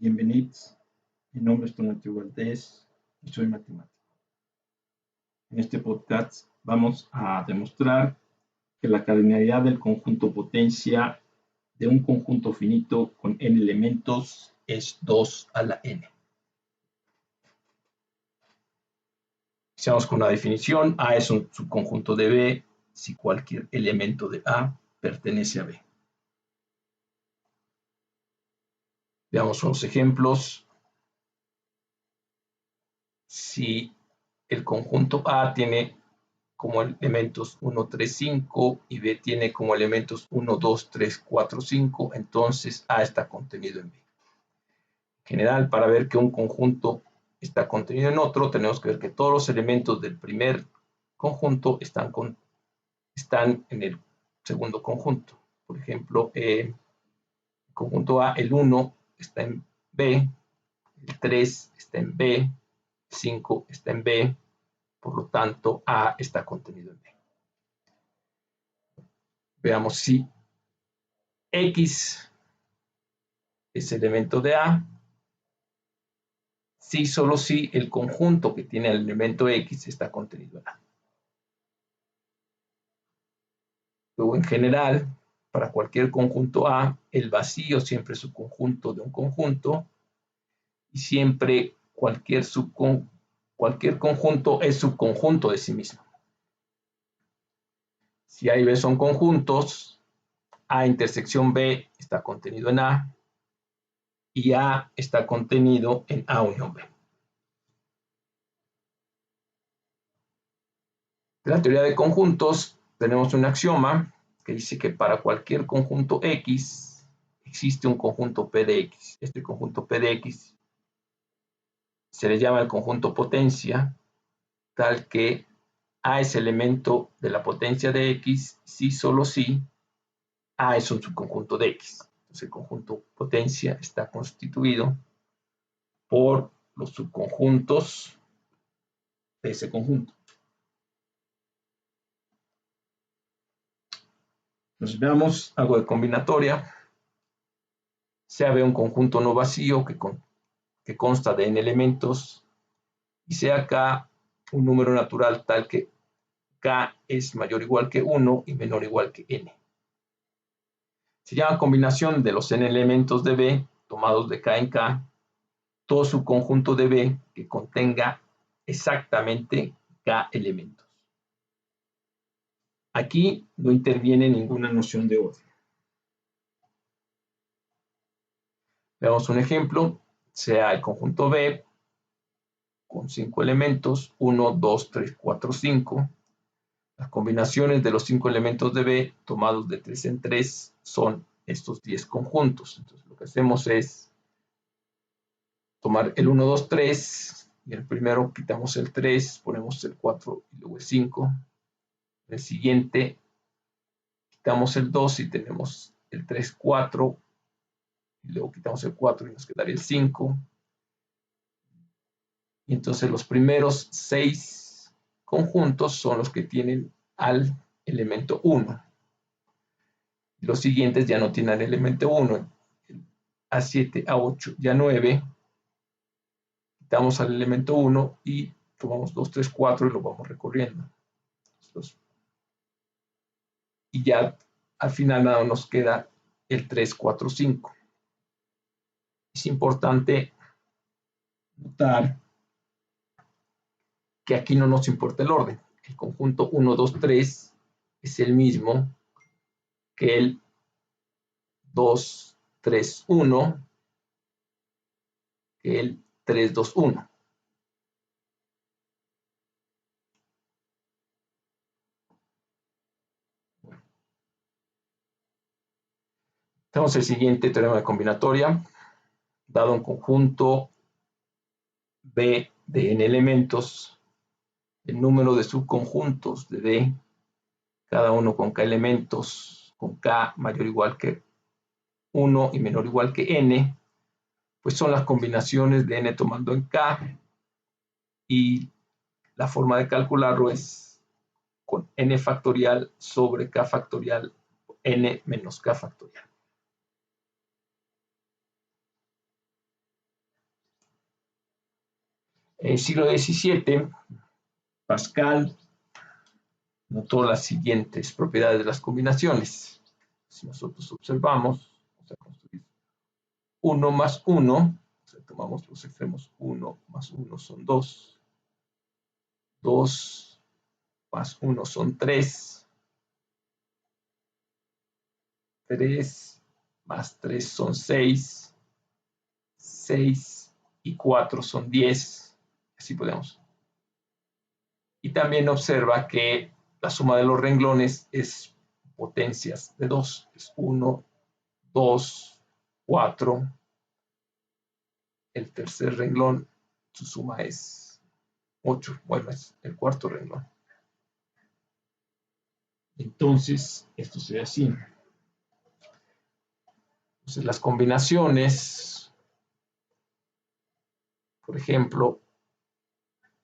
Bienvenidos, mi nombre es Tonatiuh Valdés y soy matemático. En este podcast vamos a demostrar que la cardinalidad del conjunto potencia de un conjunto finito con n elementos es 2 a la n. Iniciamos con una definición. A es un subconjunto de B si cualquier elemento de A pertenece a B. Veamos unos ejemplos. Si el conjunto A tiene como elementos 1, 3, 5 y B tiene como elementos 1, 2, 3, 4, 5, entonces A está contenido en B. En general, para ver que un conjunto está contenido en otro, tenemos que ver que todos los elementos del primer conjunto están en el segundo conjunto. Por ejemplo, el conjunto A, el 1 está en B, el 3 está en B, el 5 está en B, por lo tanto, A está contenido en B. Veamos si X es elemento de A, si solo si el conjunto que tiene el elemento X está contenido en A. Luego, en general, para cualquier conjunto A, el vacío siempre es subconjunto de un conjunto y siempre cualquier conjunto es subconjunto de sí mismo. Si A y B son conjuntos, A intersección B está contenido en A y A está contenido en A unión B. En la teoría de conjuntos tenemos un axioma que dice que para cualquier conjunto X existe un conjunto P de X. Este conjunto P de X se le llama el conjunto potencia, tal que A es elemento de la potencia de X si solo si A es un subconjunto de X. Entonces el conjunto potencia está constituido por los subconjuntos de ese conjunto. Entonces veamos algo de combinatoria. Sea B un conjunto no vacío que consta de n elementos y sea K un número natural tal que K es mayor o igual que 1 y menor o igual que n. Se llama combinación de los n elementos de B tomados de K en K, todo subconjunto de B que contenga exactamente K elementos. Aquí no interviene ninguna noción de orden. Veamos un ejemplo, sea el conjunto B con 5 elementos, 1, 2, 3, 4, 5. Las combinaciones de los 5 elementos de B tomados de 3 en 3 son estos 10 conjuntos. Entonces lo que hacemos es tomar el 1, 2, 3 y el primero quitamos el 3, ponemos el 4 y luego el 5. En el siguiente quitamos el 2 y tenemos el 3, 4 y luego quitamos el 4 y nos quedaría el 5. Y entonces los primeros 6 conjuntos son los que tienen al elemento 1. Los siguientes ya no tienen el elemento 1. A7, A8 y A9. Quitamos al elemento 1 y tomamos 2, 3, 4 y lo vamos recorriendo. Y ya al final nada nos queda el 3, 4, 5. Es importante notar que aquí no nos importa el orden. El conjunto 1, 2, 3 es el mismo que el 2, 3, 1, que el 3, 2, 1. Tenemos el siguiente teorema de combinatoria. Dado un conjunto B de n elementos, el número de subconjuntos de B, cada uno con k elementos, con k mayor o igual que 1 y menor o igual que n, pues son las combinaciones de n tomando en k, y la forma de calcularlo es con n factorial sobre k factorial, n menos k factorial. En el siglo XVII, Pascal notó las siguientes propiedades de las combinaciones. Si nosotros observamos, vamos a construir 1 más 1, o sea, tomamos los extremos, 1 más 1 son 2, 2 más 1 son 3, 3 más 3 son 6, 6 y 4 son 10, así podemos. Y también observa que la suma de los renglones es potencias de 2, es 1, 2, 4. El tercer renglón, su suma es 8, bueno, es el cuarto renglón. Entonces, esto sería así. Entonces, las combinaciones, por ejemplo,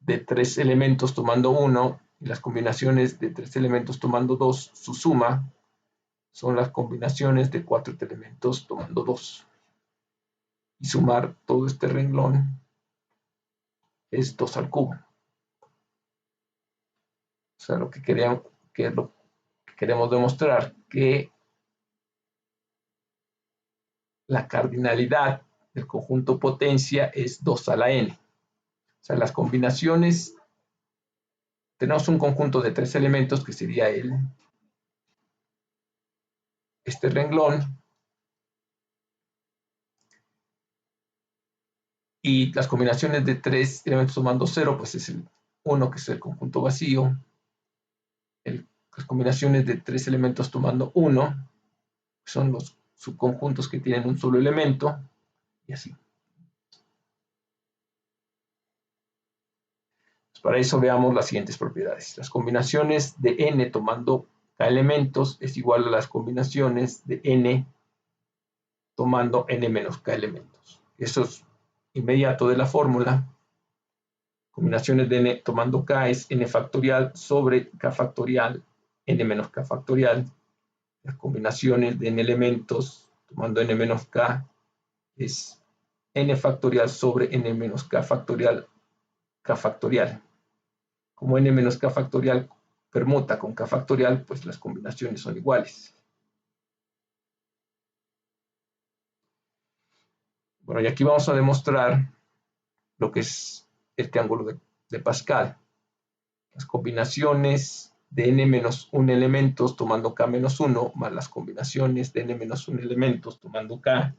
de 3 elementos tomando 1 y las combinaciones de 3 elementos tomando 2, su suma son las combinaciones de 4 elementos tomando 2. Y sumar todo este renglón es 2 al cubo. O sea, lo que queremos demostrar, que la cardinalidad del conjunto potencia es 2 a la n. O sea, las combinaciones, tenemos un conjunto de 3 elementos que sería este renglón, y las combinaciones de 3 elementos tomando 0, pues es el 1, que es el conjunto vacío. Las combinaciones de 3 elementos tomando 1 son los subconjuntos que tienen un solo elemento, y así. Para eso veamos las siguientes propiedades. Las combinaciones de n tomando k elementos es igual a las combinaciones de n tomando n menos k elementos. Eso es inmediato de la fórmula. Combinaciones de n tomando k es n factorial sobre k factorial, n menos k factorial. Las combinaciones de n elementos tomando n menos k es n factorial sobre n menos k factorial, k factorial. Como n menos k factorial permuta con k factorial, pues las combinaciones son iguales. Bueno, y aquí vamos a demostrar lo que es el triángulo de Pascal. Las combinaciones de n menos 1 elementos tomando k menos 1 más las combinaciones de n menos 1 elementos tomando k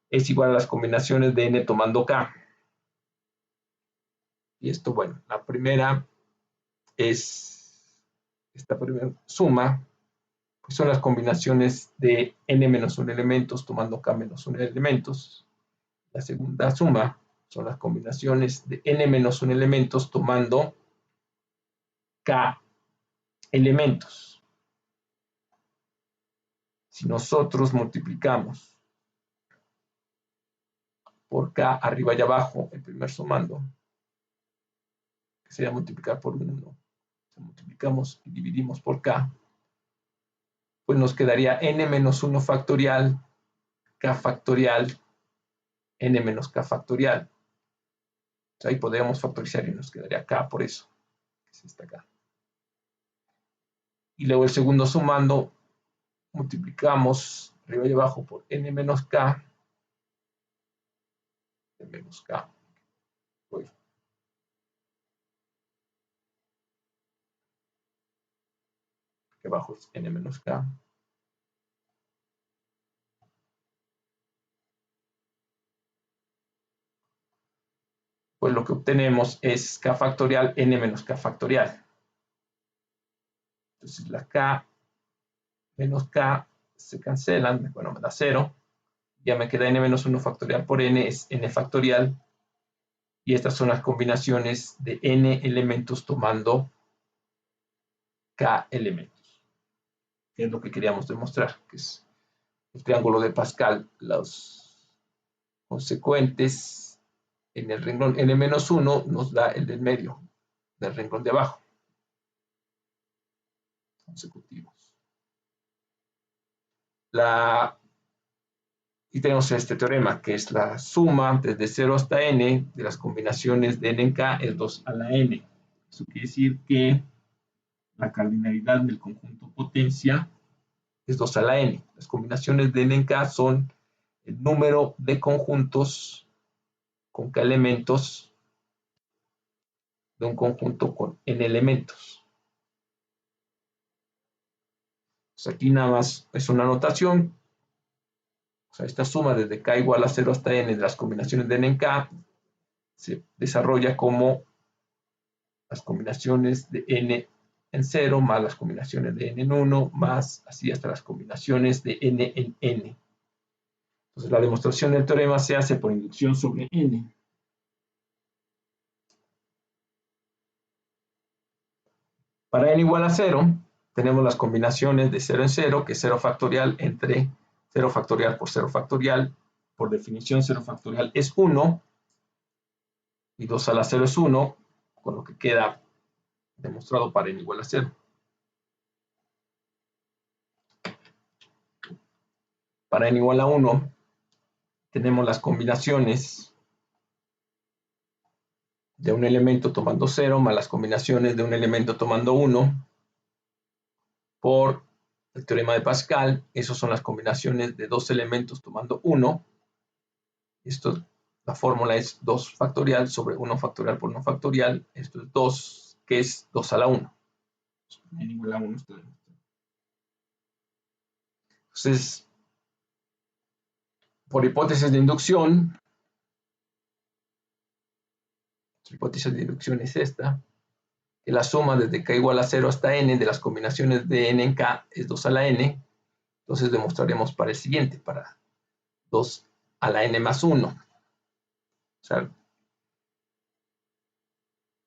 es igual a las combinaciones de n tomando k. Y esto, bueno, la primera es esta primera suma, pues son las combinaciones de n menos 1 elementos tomando k menos 1 elementos. La segunda suma son las combinaciones de n menos 1 elementos tomando k elementos. Si nosotros multiplicamos por k arriba y abajo, el primer sumando, que sería multiplicar por 1, si multiplicamos y dividimos por k, pues nos quedaría n menos 1 factorial, k factorial, n menos k factorial. Entonces ahí podríamos factorizar y nos quedaría k por eso, que es esta k. Y luego el segundo sumando, multiplicamos arriba y abajo por n menos k, n menos k. Pues, que abajo es n menos k. Pues lo que obtenemos es k factorial n menos k factorial. Entonces la k menos k se cancelan, bueno, me da 0. Ya me queda n menos 1 factorial por n, es n factorial. Y estas son las combinaciones de n elementos tomando k elementos. Que es lo que queríamos demostrar, que es el triángulo de Pascal. Los consecuentes en el renglón n menos 1 nos da el del medio, del renglón de abajo. Consecutivos. La Y tenemos este teorema, que es la suma desde 0 hasta n de las combinaciones de n en k es 2 a la n. Eso quiere decir que la cardinalidad del conjunto potencia es 2 a la n. Las combinaciones de n en k son el número de conjuntos con k elementos de un conjunto con n elementos. Pues aquí nada más es una notación. O sea, esta suma desde k igual a 0 hasta n de las combinaciones de n en k se desarrolla como las combinaciones de n en 0 más las combinaciones de n en 1 más así hasta las combinaciones de n en n. Entonces la demostración del teorema se hace por inducción sobre n. Para n igual a 0 tenemos las combinaciones de 0 en 0, que es 0 factorial entre 0 factorial por 0 factorial. Por definición 0 factorial es 1 y 2 a la 0 es 1, con lo que queda demostrado para n igual a 0. Para n igual a 1 tenemos las combinaciones de un elemento tomando 0 más las combinaciones de un elemento tomando 1 por el teorema de Pascal. Esas son las combinaciones de dos elementos tomando 1. Esto, la fórmula es 2 factorial sobre 1 factorial por 1 factorial. Esto es 2, que es 2 a la 1. N igual a 1 está demostrado. Entonces, por hipótesis de inducción, la hipótesis de inducción es esta, que la suma desde k igual a 0 hasta n de las combinaciones de n en k es 2 a la n. Entonces demostraremos para el siguiente, para 2 a la n más 1. O sea,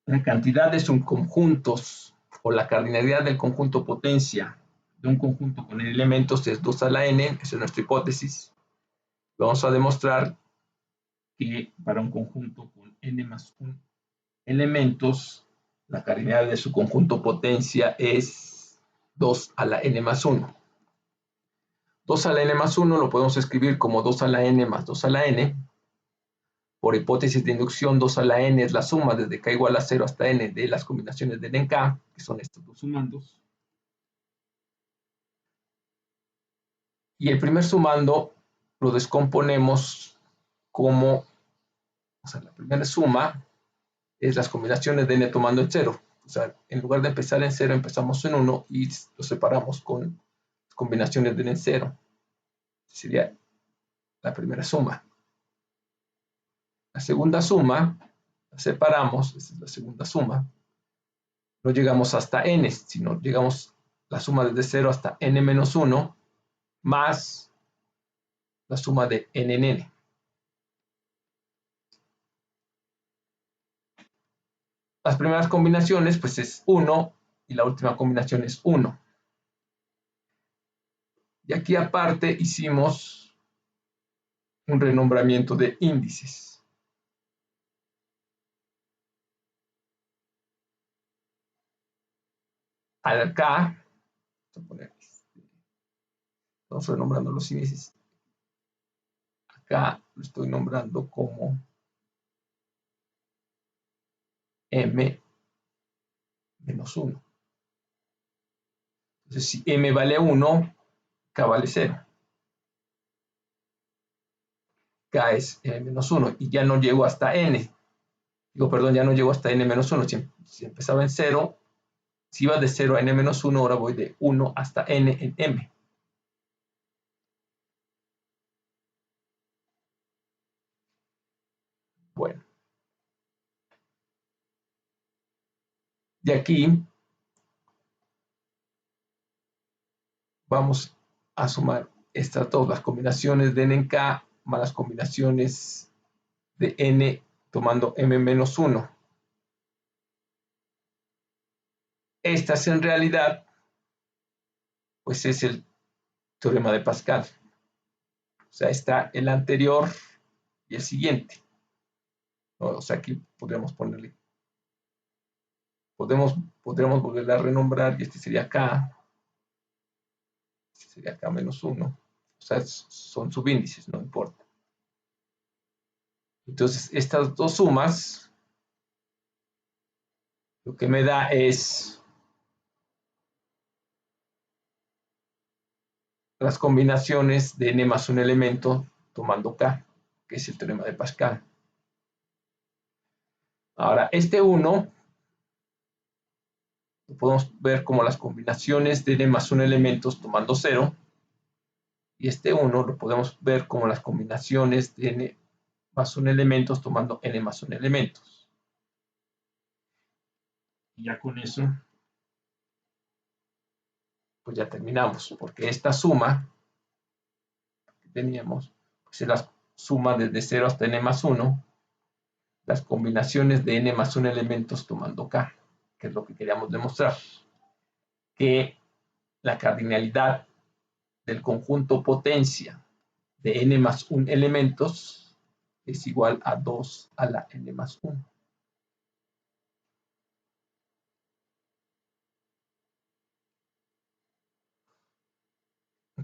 la cantidad de subconjuntos o la cardinalidad del conjunto potencia de un conjunto con n elementos es 2 a la n, esa es nuestra hipótesis. Vamos a demostrar que para un conjunto con n más 1 elementos, la cardinalidad de su conjunto potencia es 2 a la n más 1. 2 a la n más 1 lo podemos escribir como 2 a la n más 2 a la n. Por hipótesis de inducción, 2 a la n es la suma desde k igual a 0 hasta n de las combinaciones de n en k, que son estos dos sumandos. Y el primer sumando lo descomponemos como, o sea, la primera suma es las combinaciones de n tomando en 0. O sea, en lugar de empezar en 0, empezamos en 1 y lo separamos con combinaciones de n en 0. Sería la primera suma. La segunda suma la separamos, esta es la segunda suma. No llegamos hasta n, sino llegamos la suma desde 0 hasta n menos 1 más la suma de n en n. Las primeras combinaciones pues es 1 y la última combinación es 1. Y aquí aparte hicimos un renombramiento de índices. Acá, vamos renombrando los índices. Acá lo estoy nombrando como m menos 1. Entonces, si m vale 1, k vale 0. K es m menos 1 y ya no llego hasta n. Digo, perdón, ya no llego hasta n menos 1. Si empezaba en 0, si iba de 0 a n menos 1, ahora voy de 1 hasta n en m. Bueno. De aquí vamos a sumar estas dos, las combinaciones de n en k más las combinaciones de n tomando m menos 1. Estas en realidad, pues es el teorema de Pascal. O sea, está el anterior y el siguiente. O sea, aquí podríamos ponerle, podríamos volverla a renombrar y este sería k. Este sería k menos 1. O sea, son subíndices, no importa. Entonces, estas dos sumas, lo que me da es las combinaciones de n más un elemento tomando k, que es el teorema de Pascal. Ahora, este 1 lo podemos ver como las combinaciones de n más 1 elementos tomando 0, y este 1 lo podemos ver como las combinaciones de n más 1 elementos tomando n más 1 elementos. Y ya con eso, pues ya terminamos, porque esta suma que teníamos, pues es la suma desde 0 hasta n más 1, las combinaciones de n más 1 elementos tomando k, que es lo que queríamos demostrar, que la cardinalidad del conjunto potencia de n más 1 elementos es igual a 2 a la n más 1.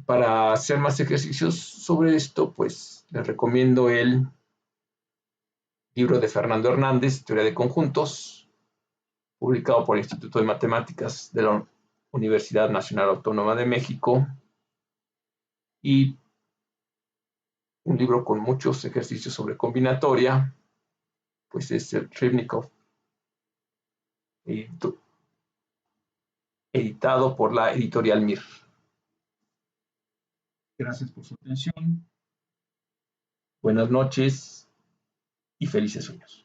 Para hacer más ejercicios sobre esto, pues les recomiendo el libro de Fernando Hernández, Teoría de Conjuntos, publicado por el Instituto de Matemáticas de la Universidad Nacional Autónoma de México, y un libro con muchos ejercicios sobre combinatoria, pues es el Rybnikov, editado por la editorial Mir. Gracias por su atención. Buenas noches y felices sueños.